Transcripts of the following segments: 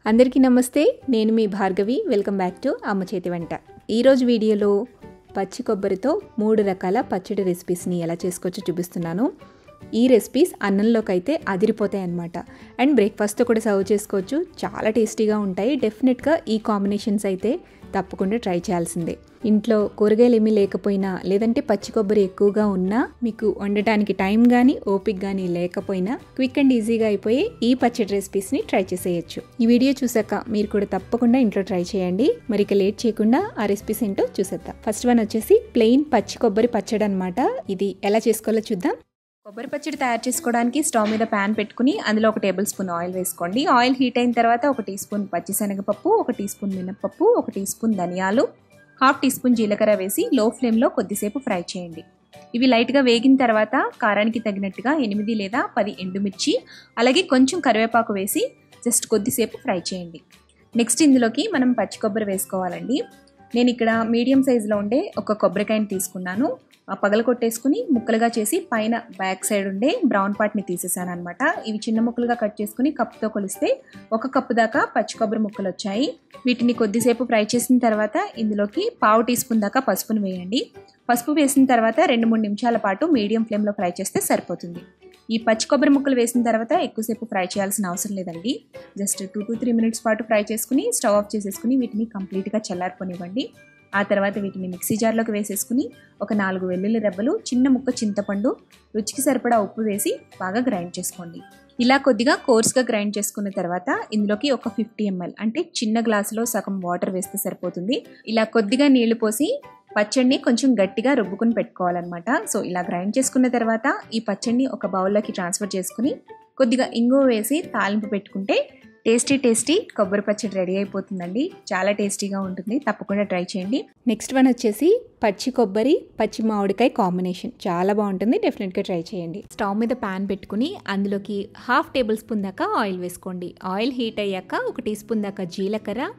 అందరికీ నమస్తే. నేను మీ భార్గవి. వెల్కమ్ బ్యాక్ టు అమ్మ చేతి వంట. ఈరోజు వీడియోలో పచ్చి కొబ్బరితో 3 రకాల పచ్చడి రెసిపీస్ని ఎలా చేసుకోవచ్చో చూపిస్తున్నాను. ఈ రెసిపీస్ అన్నంలోకి అయితే అదిరిపోతాయి అన్నమాట. అండ్ బ్రేక్ఫాస్ట్తో కూడా సర్వ్ చేసుకోవచ్చు. చాలా టేస్టీగా ఉంటాయి. డెఫినెట్గా ఈ కాంబినేషన్స్ అయితే తప్పకుండా ట్రై చేయాల్సిందే. ఇంట్లో కూరగాయలు ఏమీ లేకపోయినా, లేదంటే పచ్చి కొబ్బరి ఎక్కువగా ఉన్నా, మీకు వండటానికి టైం కానీ ఓపిక కానీ లేకపోయినా క్విక్ అండ్ ఈజీగా అయిపోయే ఈ పచ్చడి రెసిపీస్ని ట్రై చేసేయచ్చు. ఈ వీడియో చూసాక మీరు కూడా తప్పకుండా ఇంట్లో ట్రై చేయండి. మరి ఇక లేట్ చేయకుండా ఆ రెసిపీస్ ఏంటో చూసేద్దాం. ఫస్ట్ వన్ వచ్చేసి ప్లెయిన్ పచ్చి కొబ్బరి పచ్చడి అనమాట. ఇది ఎలా చేసుకోవాలో చూద్దాం. కొబ్బరి పచ్చడి తయారు చేసుకోవడానికి స్టవ్ మీద ప్యాన్ పెట్టుకుని అందులో 1 టేబుల్ స్పూన్ ఆయిల్ వేసుకోండి. ఆయిల్ హీట్ అయిన తర్వాత 1 టీ స్పూన్ పచ్చిశనగపప్పు, 1 టీ స్పూన్ మినప్పప్పు, 1 టీ స్పూన్ ధనియాలు, 1/2 టీ స్పూన్ జీలకర్ర వేసి లో ఫ్లేమ్లో కొద్దిసేపు ఫ్రై చేయండి. ఇవి లైట్గా వేగిన తర్వాత కారానికి తగినట్టుగా 8 లేదా 10 ఎండుమిర్చి, అలాగే కొంచెం కరివేపాకు వేసి జస్ట్ కొద్దిసేపు ఫ్రై చేయండి. నెక్స్ట్ ఇందులోకి మనం పచ్చి కొబ్బరి వేసుకోవాలండి. నేను ఇక్కడ మీడియం సైజులో ఉండే ఒక కొబ్బరికాయని తీసుకున్నాను. పగల కొట్టేసుకుని ముక్కలుగా చేసి పైన బ్యాక్ సైడ్ ఉండే బ్రౌన్ పార్ట్ని తీసేసాను అనమాట. ఇవి చిన్న ముక్కలుగా కట్ చేసుకుని కప్తో కొలిస్తే 1 కప్పు దాకా పచ్చి కొబ్బరి ముక్కలు వచ్చాయి. వీటిని కొద్దిసేపు ఫ్రై చేసిన తర్వాత ఇందులోకి 1/2 టీ స్పూన్ దాకా పసుపును వేయండి. పసుపు వేసిన తర్వాత 2-3 నిమిషాల పాటు మీడియం ఫ్లేమ్లో ఫ్రై చేస్తే సరిపోతుంది. ఈ పచ్చి కొబ్బరి ముక్కలు వేసిన తర్వాత ఎక్కువసేపు ఫ్రై చేయాల్సిన అవసరం లేదండి. జస్ట్ 2 to 3 మినిట్స్ పాటు ఫ్రై చేసుకుని స్టవ్ ఆఫ్ చేసేసుకుని వీటిని కంప్లీట్గా చల్లారిపోనివ్వండి. ఆ తర్వాత వీటిని మిక్సీ జార్లోకి వేసేసుకుని ఒక 4 వెల్లుల్లి రెబ్బలు, చిన్న ముక్క చింతపండు, రుచికి సరిపడా ఉప్పు వేసి బాగా గ్రైండ్ చేసుకోండి. ఇలా కొద్దిగా కోర్స్గా గ్రైండ్ చేసుకున్న తర్వాత ఇందులోకి ఒక 50 ml అంటే చిన్న గ్లాసులో సగం వాటర్ వేస్తే సరిపోతుంది. ఇలా కొద్దిగా నీళ్లు పోసి పచ్చడిని కొంచెం గట్టిగా రుబ్బుకుని పెట్టుకోవాలన్నమాట. సో ఇలా గ్రైండ్ చేసుకున్న తర్వాత ఈ పచ్చడిని ఒక బౌల్లోకి ట్రాన్స్ఫర్ చేసుకుని కొద్దిగా ఇంగువ వేసి తాలింపు పెట్టుకుంటే టేస్టీ కొబ్బరి పచ్చడి రెడీ అయిపోతుందండి. చాలా టేస్టీగా ఉంటుంది. తప్పకుండా ట్రై చేయండి. నెక్స్ట్ వన్ వచ్చేసి పచ్చి కొబ్బరి పచ్చి మామిడికాయ కాంబినేషన్. చాలా బాగుంటుంది. డెఫినెట్గా ట్రై చేయండి. స్టవ్ మీద ప్యాన్ పెట్టుకుని అందులోకి 1/2 టేబుల్ స్పూన్ దాకా ఆయిల్ వేసుకోండి. ఆయిల్ హీట్ అయ్యాక 1 టీ స్పూన్ దాకా జీలకర్ర,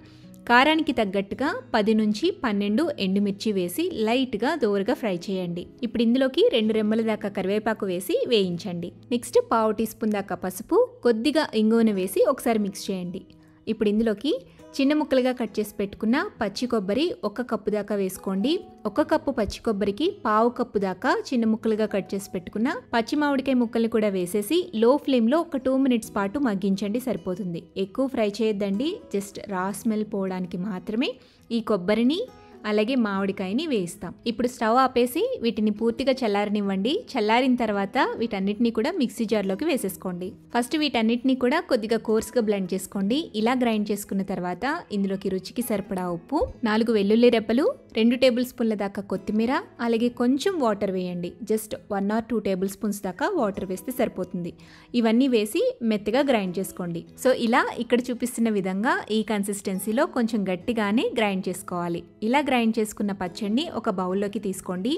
కారానికి తగ్గట్టుగా 10 నుంచి 12 ఎండుమిర్చి వేసి లైట్గా దోరగా ఫ్రై చేయండి. ఇప్పుడు ఇందులోకి 2 రెమ్మల దాకా కరివేపాకు వేసి వేయించండి. నెక్స్ట్ 1/2 టీ స్పూన్ దాకా పసుపు, కొద్దిగా ఇంగువను వేసి ఒకసారి మిక్స్ చేయండి. ఇప్పుడు ఇందులోకి చిన్న ముక్కలుగా కట్ చేసి పెట్టుకున్న పచ్చి కొబ్బరి 1 కప్పు దాకా వేసుకోండి. 1 కప్పు పచ్చి కొబ్బరికి 1/2 కప్పు దాకా చిన్న ముక్కలుగా కట్ చేసి పెట్టుకున్న పచ్చి మామిడికాయ ముక్కల్ని కూడా వేసేసి లో ఫ్లేమ్లో ఒక 2 మినిట్స్ పాటు మగ్గించండి, సరిపోతుంది. ఎక్కువ ఫ్రై చేయొద్దండి. జస్ట్ రా స్మెల్ పోవడానికి మాత్రమే ఈ కొబ్బరిని అలాగే మామిడికాయని వేస్తాం. ఇప్పుడు స్టవ్ ఆపేసి వీటిని పూర్తిగా చల్లారనివ్వండి. చల్లారిన తర్వాత వీటన్నిటిని కూడా మిక్సీ జార్లోకి వేసేసుకోండి. ఫస్ట్ వీటన్నిటిని కూడా కొద్దిగా కోర్స్గా బ్లెండ్ చేసుకోండి. ఇలా గ్రైండ్ చేసుకున్న తర్వాత ఇందులోకి రుచికి సరిపడా ఉప్పు, 4 వెల్లుల్లి రెబ్బలు, 2 టేబుల్ స్పూన్ల దాకా కొత్తిమీర, అలాగే కొంచెం వాటర్ వేయండి. జస్ట్ 1 or 2 టేబుల్ స్పూన్స్ దాకా వాటర్ వేస్తే సరిపోతుంది. ఇవన్నీ వేసి మెత్తగా గ్రైండ్ చేసుకోండి. సో ఇలా ఇక్కడ చూపిస్తున్న విధంగా ఈ కన్సిస్టెన్సీలో కొంచెం గట్టిగానే గ్రైండ్ చేసుకోవాలి. ఇలా గ్రైండ్ చేసుకున్న పచ్చడిని ఒక బౌల్లోకి తీసుకోండి.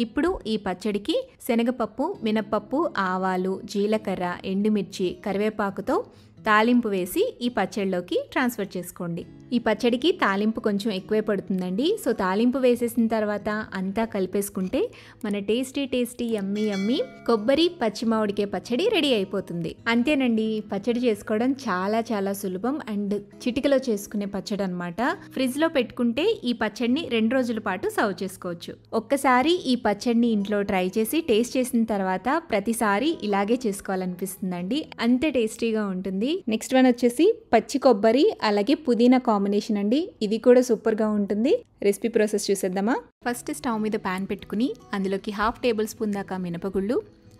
ఇప్పుడు ఈ పచ్చడికి శనగపప్పు, మినప్పప్పు, ఆవాలు, జీలకర్ర, ఎండుమిర్చి, కరివేపాకుతో తాలింపు వేసి ఈ పచ్చడిలోకి ట్రాన్స్ఫర్ చేసుకోండి. ఈ పచ్చడికి తాలింపు కొంచెం ఎక్కువే పడుతుందండి. సో తాలింపు వేసేసిన తర్వాత అంతా కలిపేసుకుంటే మన టేస్టీ యమ్మీ కొబ్బరి పచ్చి మామిడికాయ పచ్చడి రెడీ అయిపోతుంది. అంతేనండి. పచ్చడి చేసుకోవడం చాలా సులభం అండ్ చిటికలో చేసుకునే పచ్చడి అనమాట. ఫ్రిడ్జ్లో పెట్టుకుంటే ఈ పచ్చడిని 2 రోజుల పాటు సర్వ్ చేసుకోవచ్చు. ఒక్కసారి ఈ పచ్చడిని ఇంట్లో ట్రై చేసి టేస్ట్ చేసిన తర్వాత ప్రతిసారి ఇలాగే చేసుకోవాలనిపిస్తుందండి. అంతే టేస్టీగా ఉంటుంది. నెక్స్ట్ వన్ వచ్చేసి పచ్చి కొబ్బరి అలాగే పుదీనా కాంబినేషన్ అండి. ఇది కూడా సూపర్గా ఉంటుంది. రెసిపీ ప్రాసెస్ చూసేద్దామా. ఫస్ట్ స్టవ్ మీద ప్యాన్ పెట్టుకుని అందులోకి 1/2 టేబుల్ స్పూన్ దాకా మినపగుళ్ళు,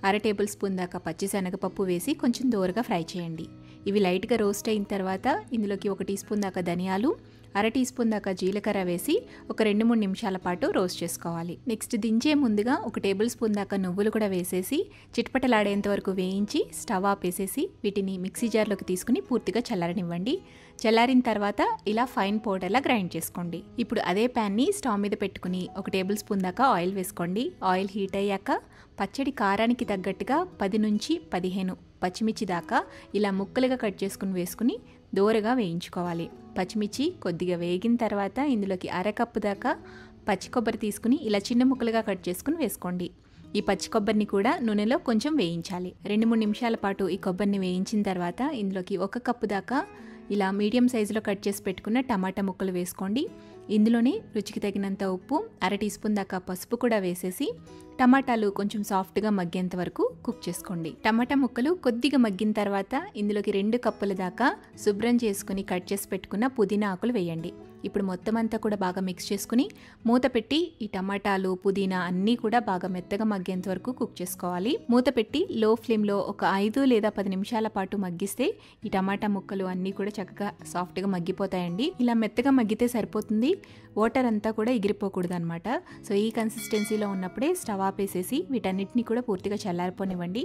1/2 టేబుల్ స్పూన్ దాకా పచ్చిశనగపప్పు వేసి కొంచెం దోరగా ఫ్రై చేయండి. ఇవి లైట్గా రోస్ట్ అయిన తర్వాత ఇందులోకి 1 టీ స్పూన్ దాకా ధనియాలు, 1/2 టీ స్పూన్ దాకా జీలకర్ర వేసి ఒక 2-3 నిమిషాల పాటు రోస్ట్ చేసుకోవాలి. నెక్స్ట్ దించే ముందుగా 1 టేబుల్ స్పూన్ దాకా నువ్వులు కూడా వేసేసి చిటపటలాడేంత వరకు వేయించి స్టవ్ ఆపేసేసి వీటిని మిక్సీ జార్లోకి తీసుకుని పూర్తిగా చల్లారనివ్వండి. చల్లారిన తర్వాత ఇలా ఫైన్ పౌడర్లా గ్రైండ్ చేసుకోండి. ఇప్పుడు అదే ప్యాన్ని స్టవ్ మీద పెట్టుకుని 1 టేబుల్ స్పూన్ దాకా ఆయిల్ వేసుకోండి. ఆయిల్ హీట్ అయ్యాక పచ్చడి కారానికి తగ్గట్టుగా 10 నుంచి 15 పచ్చిమిర్చి దాకా ఇలా ముక్కలుగా కట్ చేసుకుని వేసుకుని దోరగా వేయించుకోవాలి. పచ్చిమిర్చి కొద్దిగా వేగిన తర్వాత ఇందులోకి 1/2 కప్పు దాకా పచ్చి కొబ్బరి తీసుకుని ఇలా చిన్న ముక్కలుగా కట్ చేసుకుని వేసుకోండి. ఈ పచ్చి కొబ్బరిని కూడా నూనెలో కొంచెం వేయించాలి. 2-3 నిమిషాల పాటు ఈ కొబ్బరిని వేయించిన తర్వాత ఇందులోకి 1 కప్పు దాకా ఇలా మీడియం సైజులో కట్ చేసి పెట్టుకున్న టమాటా ముక్కలు వేసుకోండి. ఇందులోనే రుచికి తగినంత ఉప్పు, 1/2 టీ స్పూన్ దాకా పసుపు కూడా వేసేసి టమాటాలు కొంచెం సాఫ్ట్గా మగ్గేంత వరకు కుక్ చేసుకోండి. టమాటా ముక్కలు కొద్దిగా మగ్గిన తర్వాత ఇందులోకి 2 కప్పుల దాకా శుభ్రం చేసుకుని కట్ చేసి పెట్టుకున్న పుదీనా ఆకులు వేయండి. ఇప్పుడు మొత్తం అంతా కూడా బాగా మిక్స్ చేసుకుని మూత పెట్టి ఈ టమాటాలు, పుదీనా అన్నీ కూడా బాగా మెత్తగా మగ్గేంత వరకు కుక్ చేసుకోవాలి. మూత పెట్టి లో ఫ్లేమ్లో ఒక 5 లేదా 10 నిమిషాల పాటు మగ్గిస్తే ఈ టమాటా ముక్కలు అన్నీ కూడా చక్కగా సాఫ్ట్గా మగ్గిపోతాయండి. ఇలా మెత్తగా మగ్గితే సరిపోతుంది, వాటర్ అంతా కూడా ఎగిరిపోకూడదు అనమాట. సో ఈ కన్సిస్టెన్సీలో ఉన్నప్పుడే స్టవ్ ఆపేసేసి వీటన్నిటిని కూడా పూర్తిగా చల్లారిపోనివ్వండి.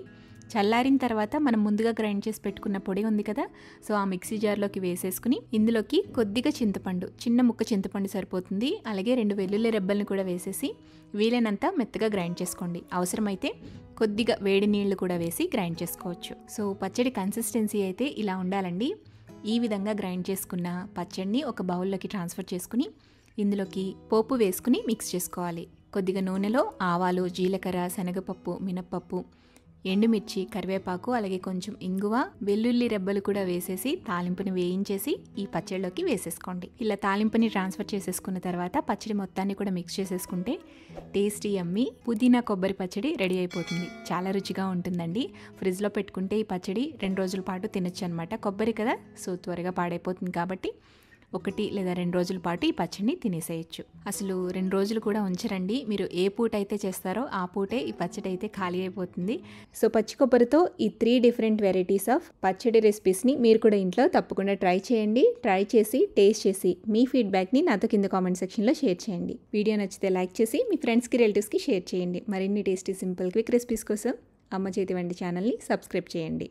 చల్లారిన తర్వాత మనం ముందుగా గ్రైండ్ చేసి పెట్టుకున్న పొడి ఉంది కదా, సో ఆ మిక్సీ జార్లోకి వేసేసుకుని ఇందులోకి కొద్దిగా చింతపండు, చిన్న ముక్క చింతపండు సరిపోతుంది, అలాగే 2 వెల్లుల్లి రెబ్బల్ని కూడా వేసేసి వీలైనంత మెత్తగా గ్రైండ్ చేసుకోండి. అవసరమైతే కొద్దిగా వేడి నీళ్లు కూడా వేసి గ్రైండ్ చేసుకోవచ్చు. సో పచ్చడి కన్సిస్టెన్సీ అయితే ఇలా ఉండాలండి. ఈ విధంగా గ్రైండ్ చేసుకున్న పచ్చడిని ఒక బౌల్లోకి ట్రాన్స్ఫర్ చేసుకుని ఇందులోకి పోపు వేసుకుని మిక్స్ చేసుకోవాలి. కొద్దిగా నూనెలో ఆవాలు, జీలకర్ర, శనగపప్పు, మినప్పప్పు, ఎండుమిర్చి, కరివేపాకు, అలాగే కొంచెం ఇంగువ, వెల్లుల్లి రెబ్బలు కూడా వేసేసి తాలింపుని వేయించేసి ఈ పచ్చడిలోకి వేసేసుకోండి. ఇలా తాలింపుని ట్రాన్స్ఫర్ చేసేసుకున్న తర్వాత పచ్చడి మొత్తాన్ని కూడా మిక్స్ చేసేసుకుంటే టేస్టీ యమ్మీ పుదీనా కొబ్బరి పచ్చడి రెడీ అయిపోతుంది. చాలా రుచిగా ఉంటుందండి. ఫ్రిడ్జ్లో పెట్టుకుంటే ఈ పచ్చడి 2 రోజుల పాటు తినొచ్చు అనమాట. కొబ్బరి కదా, సో త్వరగా పాడైపోతుంది కాబట్టి 1 లేదా 2 రోజుల పాటు ఈ పచ్చడిని తినేసేయచ్చు. అసలు 2 రోజులు కూడా ఉంచరండి. మీరు ఏ పూట అయితే చేస్తారో ఆ పూటే ఈ పచ్చడి అయితే ఖాళీ అయిపోతుంది. సో పచ్చి కొబ్బరితో ఈ 3 డిఫరెంట్ వెరైటీస్ ఆఫ్ పచ్చడి రెసిపీస్ని మీరు కూడా ఇంట్లో తప్పకుండా ట్రై చేయండి. ట్రై చేసి టేస్ట్ చేసి మీ ఫీడ్బ్యాక్ని నాతో కింద కామెంట్ సెక్షన్లో షేర్ చేయండి. వీడియో నచ్చితే లైక్ చేసి మీ ఫ్రెండ్స్కి, రిలేటివ్స్కి షేర్ చేయండి. మరిన్ని టేస్టీ, సింపుల్, క్విక్ రెసిపీస్ కోసం అమ్మ చేతి వంట ఛానల్ని సబ్స్క్రైబ్ చేయండి.